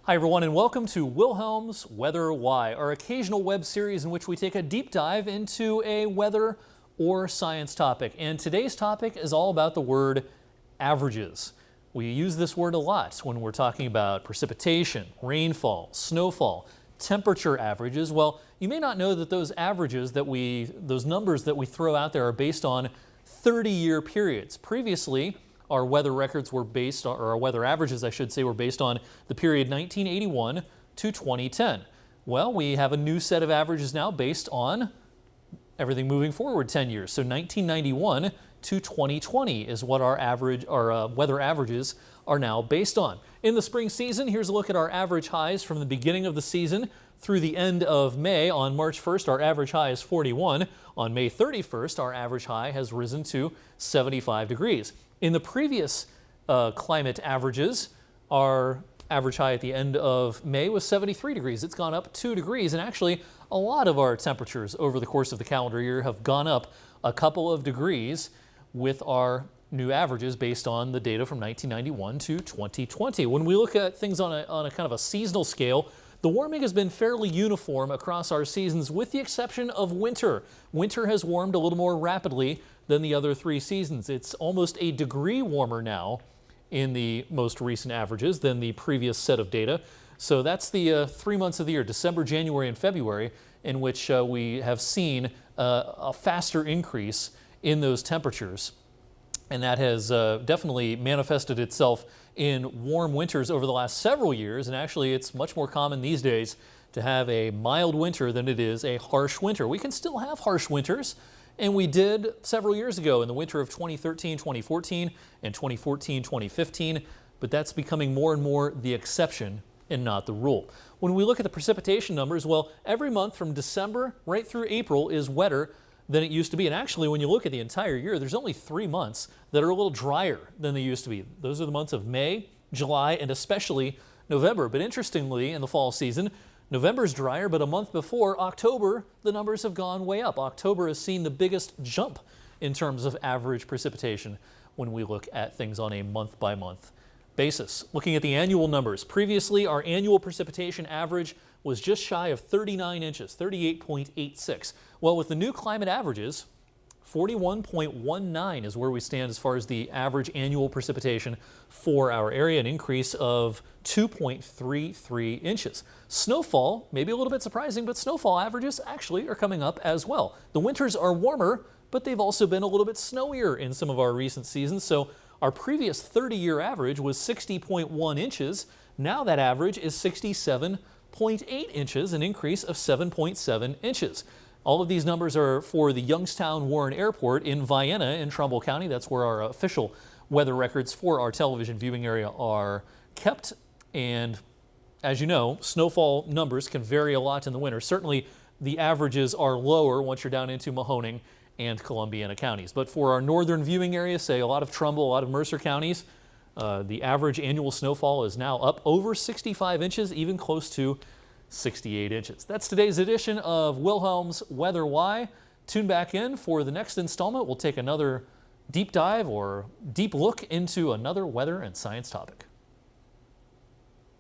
Hi everyone and welcome to Wilhelm's Weather Why, our occasional web series in which we take a deep dive into a weather or science topic. And today's topic is all about the word averages. We use this word a lot when we're talking about precipitation, rainfall, snowfall, temperature averages. Well, you may not know that those averages those numbers that we throw out there are based on 30-year periods. Previously, our weather records were based on, or our weather averages, I should say, were based on the period 1981 to 2010. Well, we have a new set of averages now based on everything moving forward 10 years. So 1991 to 2020 is what our weather averages are now based on. In the spring season, here's a look at our average highs from the beginning of the season through the end of May. On March 1st, our average high is 41. On May 31st, our average high has risen to 75 degrees. In the previous climate averages, our average high at the end of May was 73 degrees. It's gone up 2 degrees, and actually a lot of our temperatures over the course of the calendar year have gone up a couple of degrees with our new averages based on the data from 1991 to 2020. When we look at things on a kind of a seasonal scale, the warming has been fairly uniform across our seasons with the exception of winter. Winter has warmed a little more rapidly than the other three seasons. It's almost a degree warmer now in the most recent averages than the previous set of data. So that's the 3 months of the year, December, January, and February, in which we have seen a faster increase in those temperatures. And that has definitely manifested itself in warm winters over the last several years. And actually, it's much more common these days to have a mild winter than it is a harsh winter. We can still have harsh winters, and we did several years ago in the winter of 2013, 2014, and 2014, 2015. But that's becoming more and more the exception and not the rule. When we look at the precipitation numbers, well, every month from December right through April is wetter than it used to be. And actually, when you look at the entire year, there's only 3 months that are a little drier than they used to be. Those are the months of May, July, and especially November. But interestingly, in the fall season, November's drier, but a month before, October, the numbers have gone way up. October has seen the biggest jump in terms of average precipitation when we look at things on a month-by-month basis. Looking at the annual numbers, previously our annual precipitation average was just shy of 39 inches, 38.86. Well, with the new climate averages, 41.19 is where we stand as far as the average annual precipitation for our area, an increase of 2.33 inches. Snowfall, maybe a little bit surprising, but snowfall averages actually are coming up as well. The winters are warmer, but they've also been a little bit snowier in some of our recent seasons. So our previous 30-year average was 60.1 inches. Now that average is 67.8 inches, an increase of 7.7 inches. All of these numbers are for the Youngstown Warren Airport in Vienna in Trumbull County. That's where our official weather records for our television viewing area are kept. And as you know, snowfall numbers can vary a lot in the winter. Certainly the averages are lower once you're down into Mahoning and Columbiana counties. But for our northern viewing area, say a lot of Trumbull, a lot of Mercer counties, the average annual snowfall is now up over 65 inches, even close to 68 inches. That's today's edition of Wilhelm's Weather Why. Tune back in for the next installment. We'll take another deep dive or deep look into another weather and science topic.